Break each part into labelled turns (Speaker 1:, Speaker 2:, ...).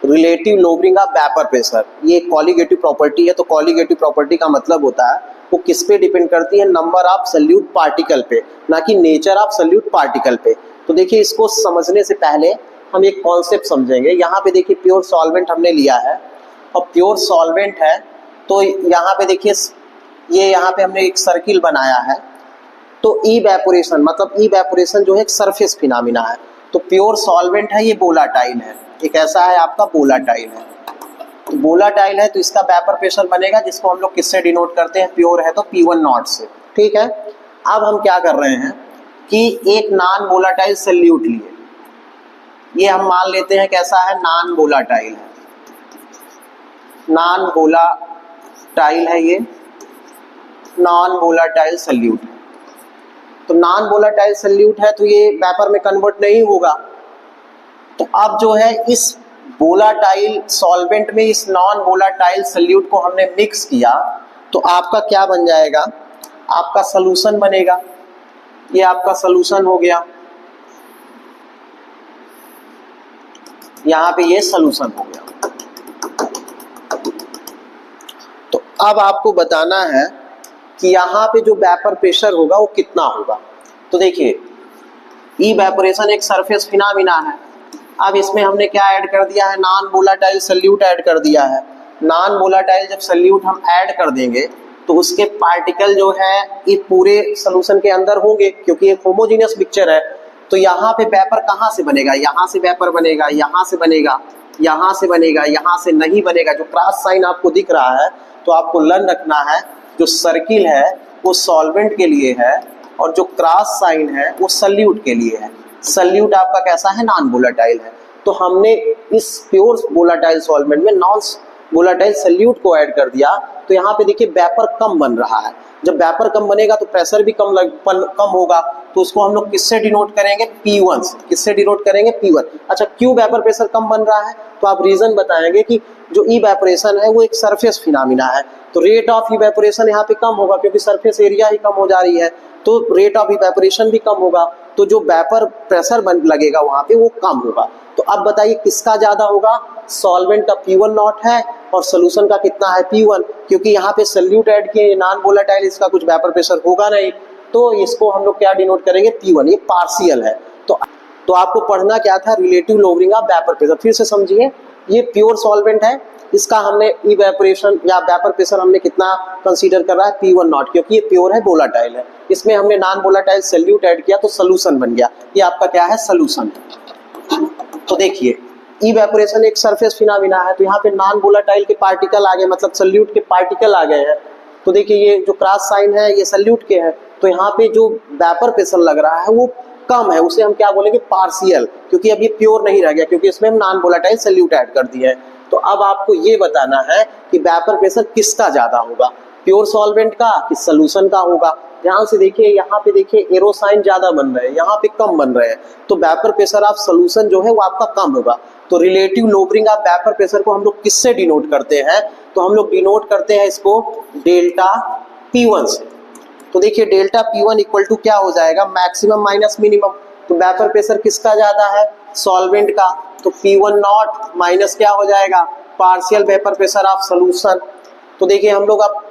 Speaker 1: Relative लोबरिंग of vapour pressure, ये colligative property है। तो कॉलिगेटिव प्रॉपर्टी का मतलब होता है वो किस पे डिपेंड करती है, नंबर ऑफ सल्यूट पार्टिकल पे, ना कि नेचर ऑफ सल्यूट पार्टिकल पे। तो देखिए इसको समझने से पहले हम एक कॉन्सेप्ट समझेंगे। यहाँ पे देखिए प्योर सॉल्वेंट हमने लिया है और प्योर सॉल्वेंट है तो यहाँ पे देखिए ये यहाँ पे हमने एक सर्किल बनाया है। तो इवेपोरेशन मतलब इवेपोरेशन जो है एक सरफेस फिनोमिना है। तो प्योर सॉल्वेंट है, ये वोलाटाइल है, एक ऐसा है आपका वोलाटाइल है। तो वोलाटाइल है तो इसका वेपर प्रेशर बनेगा जिसको हम लोग किससे डिनोट करते हैं, प्योर है तो P1 नॉट से। ठीक है, अब हम क्या कर रहे हैं कि एक नॉन वोलाटाइल सल्यूट लिए, ये हम मान लेते हैं कैसा है, नॉन वोलाटाइल है, नॉन वोलाटाइल है, ये नॉन वोलाटाइल सल्यूट है। तो नॉन वोलाटाइल सल्यूट है तो ये वेपर में कन्वर्ट नहीं होगा। तो अब जो है इस वोलाटाइल सॉल्वेंट में इस नॉन वोलाटाइल सल्यूट को हमने मिक्स किया तो आपका क्या बन जाएगा, आपका सॉल्यूशन बनेगा। ये आपका सॉल्यूशन हो गया, यहां पे ये सॉल्यूशन हो गया। तो अब आपको बताना है कि यहाँ पे जो वेपर प्रेशर होगा वो कितना होगा। तो देखिए इवेपोरेशन एक सरफेस फिनोमिना है। अब इसमें हमने क्या ऐड कर दिया है, नॉन वोलाटाइल सल्यूट ऐड कर दिया है। नॉन वोलाटाइल जब सल्यूट हम ऐड कर देंगे तो उसके पार्टिकल जो है ये पूरे सॉल्यूशन के अंदर होंगे क्योंकि ये होमोजेनियस मिक्सचर है। तो यहाँ पे वेपर कहाँ से बनेगा, यहाँ से वेपर बनेगा, यहाँ से बनेगा, यहाँ से बनेगा, यहाँ से नहीं बनेगा। जो क्रॉस साइन आपको दिख रहा है तो आपको लर्न रखना है जो सर्किल है वो सॉल्वेंट के लिए है और जो क्रॉस साइन है वो सल्यूट के लिए है। सल्यूट आपका कैसा है, नॉन वोलाटाइल है। तो हमने इस प्योर वोलाटाइल सॉल्वेंट में नॉन वोलाटाइल सल्यूट को ऐड कर दिया तो यहाँ पे देखिए वेपर कम बन रहा है। जब वेपर कम बनेगा तो प्रेशर भी कम होगा। तो उसको हम लोग किससे डिनोट करेंगे, P1 से। किससे डिनोट करेंगे, P1। अच्छा क्यों वेपर प्रेशर कम बन रहा है, तो आप रीजन बताएंगे कि जो इवेपोरेशन है वो एक सरफेस फिनोमिना है। तो रेट ऑफ इवेपोरेशन यहाँ पे कम होगा क्योंकि सरफेस एरिया ही कम हो जा रही है तो रेट ऑफ इवेपोरेशन भी कम होगा। तो जो वेपर प्रेशर लगेगा वहां पे वो कम होगा। तो अब बताइए किसका ज्यादा होगा, सॉल्वेंट का P1 नॉट है और सोल्यूशन का कितना है, P1। क्योंकि यहाँ पे सल्यूट ऐड किए, नॉन वोलाटाइल, इसका कुछ वेपर प्रेशर होगा नहीं तो इसको हम लोग क्या डिनोट करेंगे, P1। ये पार्शियल है। तो आपको पढ़ना क्या था, रिलेटिव लोबरिंग ऑफ वेपर प्रेशर। फिर से समझिए, ये प्योर सॉल्वेंट है, इसका हमने इवेपोरेशन या वेपर प्रेशर हमने कितना कंसीडर कर रहा है, P1 नॉट, क्योंकि ये प्योर है, वोलाटाइल है। इसमें हमने नॉन वोलाटाइल सल्यूट ऐड किया तो सोल्यूशन बन गया। ये आपका क्या है, सोल्यूशन। तो देखिए इवेपोरेशन एक सरफेस फिनोमिना है तो यहाँ पे नॉन वोलाटाइल के पार्टिकल आ गए, मतलब सल्यूट के पार्टिकल आ गए हैं। तो देखिए ये जो क्रॉस साइन है ये सल्यूट के हैं तो यहाँ पे जो वेपर प्रेशर लग रहा है वो कम है, उसे हम क्या बोलेंगे, पार्शियल, क्योंकि अब ये प्योर नहीं रह गया क्योंकि इसमें हम नॉन वोलाटाइल सल्यूट ऐड कर दिए हैं। तो अब आपको ये बताना है कि वेपर प्रेशर किसका ज्यादा होगा, प्योर सॉल्वेंट का कि सॉल्यूशन का होगा। ध्यान से देखिए, यहाँ पे देखिए एरो साइन ज्यादा बन रहे हैं, यहाँ पे कम बन रहे हैं। तो वेपर प्रेशर ऑफ सॉल्यूशन जो है वो आपका कम होगा। तो रिलेटिव लोबरिंग ऑफ वेपर प्रेशर को हम लोग किससे डिनोट करते हैं, तो हम लोग डिनोट करते हैं इसको डेल्टा P1 से। तो देखिए डेल्टा P1 इक्वल टू क्या हो जाएगा, मैक्सिमम माइनस मिनिमम। तो वेपर प्रेशर किसका ज्यादा है, सॉल्वेंट का। तो P1 नॉट माइनस क्या हो जाएगा, partial vapour pressure of solution. तो देखिए हम लोग अब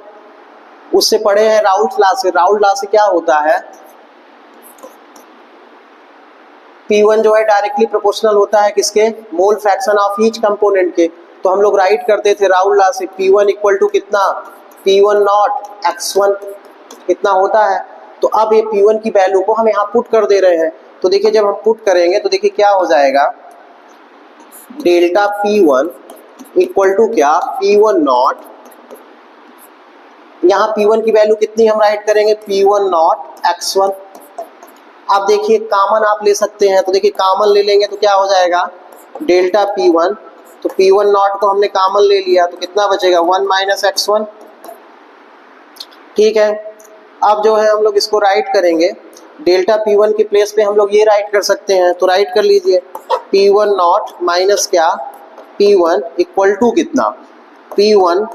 Speaker 1: उससे पढ़े हैं राउल्ट लॉ से। राउल्ट लॉ से क्या होता है, P1 जो है डायरेक्टली प्रोपोर्शनल होता है किसके, mole fraction of each component के। तो हम लोग राइट करते थे राउल्ट लॉ से P1 इक्वल टू कितना, P1 नॉट x1 कितना होता है। तो अब ये P1 की वैल्यू को हम यहाँ पुट कर दे रहे हैं। तो देखिए जब हम पुट करेंगे तो देखिए क्या हो जाएगा, डेल्टा P1 इक्वल टू क्या, P1 नॉट, यहाँ P1 की वैल्यू कितनी हम राइट करेंगे, P1 नॉट x1। अब देखिए कॉमन आप ले सकते हैं, तो देखिए कॉमन ले लेंगे तो क्या हो जाएगा, डेल्टा P1। तो P1 नॉट को हमने कॉमन ले लिया तो कितना बचेगा, 1 माइनस x1। ठीक है, अब जो है हम लोग इसको राइट करेंगे, डेल्टा P1 की प्लेस पे हम लोग ये राइट कर सकते हैं। तो राइट कर लीजिए, P1 नॉट माइनस क्या, P1 इक्वल टू कितना, P1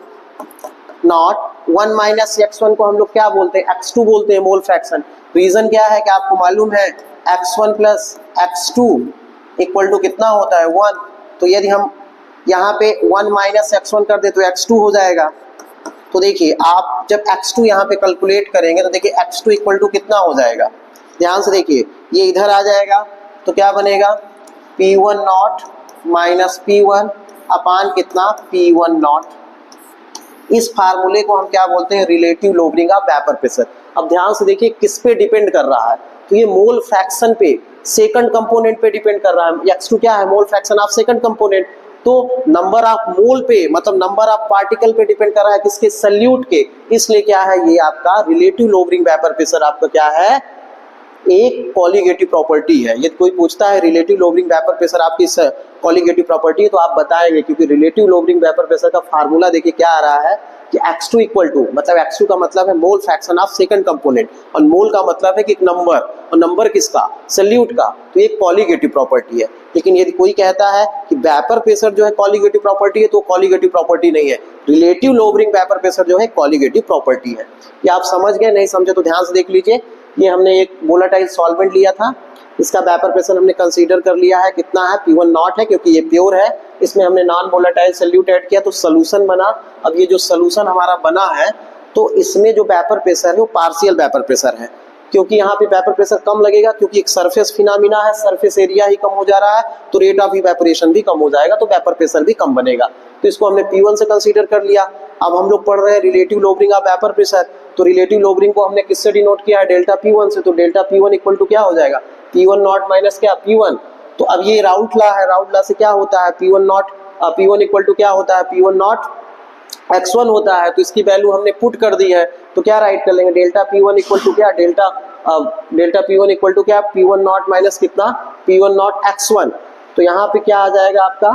Speaker 1: नॉट 1 माइनस x1 को हम लोग क्या बोलते हैं, x2 बोलते हैं, मोल फ्रैक्शन। रीजन क्या है कि आपको मालूम है x1 plus x2 equal to कितना होता है, 1। तो यदि हम यहाँ पे 1 माइनस x1 कर दे तो x2 हो जाएगा। तो देखिए आप जब x2 यहाँ पे कैलकुलेट करेंगे तो देखिए x2 इक्वल टू कितना हो जाएगा, ध्यान से देखिए, ये इधर आ जाएगा तो क्या बनेगा P1 नॉट माइनस P1 अपान कितना P1 नॉट। इस फार्मूले को हम क्या बोलते हैं, रिलेटिव लोबरिंग ऑफ वेपर प्रेशर। अब ध्यान से देखिए किस पे डिपेंड कर रहा है, तो ये मोल फ्रैक्शन पे, सेकंड कंपोनेंट पे डिपेंड कर रहा है। x2 क्या है, mole fraction of second component, तो नंबर ऑफ मोल पे मतलब नंबर ऑफ पार्टिकल पे डिपेंड कर रहा है, किसके, सल्यूट के। इसलिए क्या है, ये आपका रिलेटिव लोबरिंग वेपर प्रेशर आपका क्या है, एक कॉलीगेटिव प्रॉपर्टी है। यदि कोई पूछता है रिलेटिव लोबरिंग वेपर प्रेशर आपकी कॉलीगेटिव प्रॉपर्टी है तो आप बताएंगे, क्योंकि रिलेटिव लोबरिंग वेपर प्रेशर का फार्मूला देखिए क्या आ रहा है कि x2 इक्वल टू, मतलब x2 का मतलब है mole fraction of second component, और मोल का मतलब है कि एक नंबर, और नंबर किसका, सल्यूट का, तो एक कॉलीगेटिव प्रॉपर्टी है। लेकिन यदि कोई कहता है कि वेपर प्रेशर जो है कॉलीगेटिव प्रॉपर्टी है, तो कॉलीगेटिव प्रॉपर्टी नहीं है, रिलेटिव लोबरिंग वेपर प्रेशर जो है कॉलीगेटिव प्रॉपर्टी है। ये आप समझ गए, नहीं समझे तो ध्यान से देख लीजिए। ये हमने एक वोलेटाइल सॉल्वेंट लिया था, इसका वेपर प्रेशर हमने कंसीडर कर लिया है, कितना है, P1 नॉट है, क्योंकि ये प्योर है। इसमें हमने नॉन वोलेटाइल सॉल्यूट ऐड किया तो सोल्यूशन बना। अब ये जो सोल्यूशन हमारा बना है तो इसमें जो वेपर प्रेशर है वो पार्शियल वेपर प्रेशर है, क्योंकि यहाँ पे वेपर प्रेशर कम लगेगा, क्योंकि एक सरफेस फिनोमिना है, सरफेस एरिया ही कम हो जा रहा है, तो रेट ऑफ इवेपोरेशन भी कम हो जाएगा, तो वेपर प्रेशर भी कम बनेगा। तो इसको हमने P1 से कंसीडर कर लिया। अब हम लोग पढ़ रहे हैं रिलेटिव लोबरिंग ऑफ वेपर प्रेशर, तो रिलेटिव लोबरिंग को हमने किससे डिनोट किया है, डेल्टा P1 से। तो डेल्टा P1 इक्वल टू क्या हो जाएगा, P1 नॉट माइनस क्या, P1। तो अब ये राउट लॉ है, राउट लॉ से क्या होता है, P1 not, P1 equal to क्या होता है, P1 नॉट x1 होता है। तो इसकी वैल्यू हमने पुट कर दी है, तो क्या राइट कर लेंगे, डेल्टा P1 इक्वल टू क्या, डेल्टा P1 इक्वल टू क्या, P1 नॉट माइनस कितना, P1 नॉट x1। तो यहाँ पे क्या आ जाएगा आपका,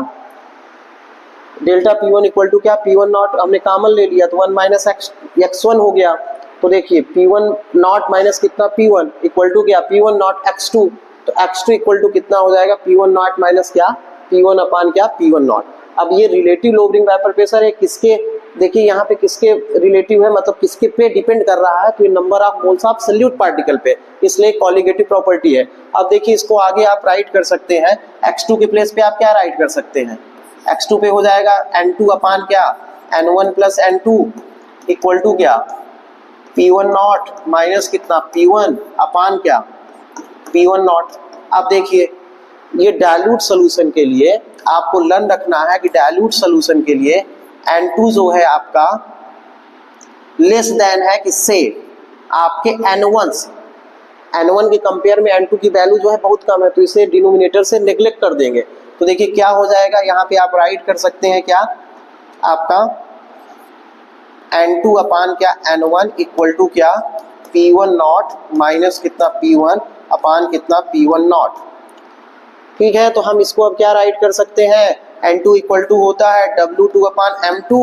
Speaker 1: डेल्टा P1 इक्वल टू क्या, P1 नॉट हमने कॉमन ले लिया तो 1 माइनस x1 हो गया। तो देखिए P1 नॉट माइनस कितना P1 इक्वल टू क्या, P1 नॉट x2। तो x2 इक्वल टू कितना हो जाएगा, P1 नॉट माइनस क्या, P1 अपान क्या, P1 नॉट। अब ये रिलेटिव लोबरिंग वेपर प्रेशर है, किसके, देखिए यहाँ पे किसके रिलेटिव है, मतलब किसके पे डिपेंड कर रहा है, तो ये number of moles of solute particle पे, इसलिए कॉलीगेटिव प्रॉपर्टी है। अब देखिए इसको आगे आप राइट कर सकते हैं, x2 के प्लेस पे आप क्या राइट कर सकते हैं, x2 पे हो जाएगा n2 अपान क्या, n1 plus n2 equal to क्या, P1 नॉट माइनस कितना, P1 अपान क्या, P1 नॉट। अब देखिए ये डाइल्यूट सोल्यूशन के लिए आपको लर्न रखना है कि डाइल्यूट सोल्यूशन के लिए n2 जो है आपका लेस देन है किससे, आपके n1 से। n1 के कंपेयर में n2 की वैल्यू जो है बहुत कम है, तो इसे डिनोमिनेटर से नेग्लेक्ट कर देंगे। तो देखिए क्या हो जाएगा, यहाँ पे आप राइट कर सकते हैं क्या, आपका n2 अपान क्या, n1 इक्वल टू क्या, P1 नॉट माइनस कितना, P1 अपान कितना, P1 नॉट। ठीक है, तो हम इसको अब क्या राइट कर सकते हैं, n2 इक्वल टू होता है W2 अपान M2,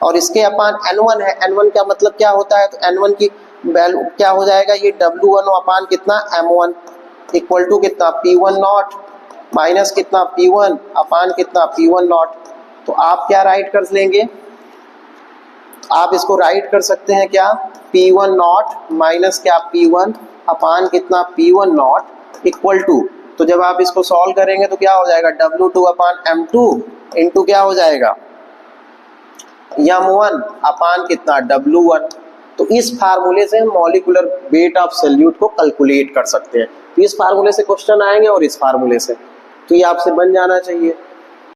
Speaker 1: और इसके अपान n1 है, n1 का मतलब क्या होता है, तो n1 की वैल्यू क्या हो जाएगा, ये W1 अपान कितना M1 इक्वल टू कितना, P1 नॉट माइनस कितना, P1 अपान कितना, P1 नॉट। तो आप क्या राइट कर लेंगे, आप इसको राइट कर सकते हैं क्या, P1 नॉट माइनस क्या, P1 अपान कितना, P1 नॉट इक्वल टू, तो जब आप इसको सॉल्व करेंगे तो क्या हो जाएगा, W2 अपान M2 इंटू क्या हो जाएगा, M1 अपान कितना, W1। तो इस फार्मूले से हम मॉलिक्यूलर वेट ऑफ सॉल्यूट को कैलकुलेट कर सकते हैं। तो इस फार्मूले से क्वेश्चन आएंगे और इस फार्मूले से, तो ये आपसे बन जाना चाहिए।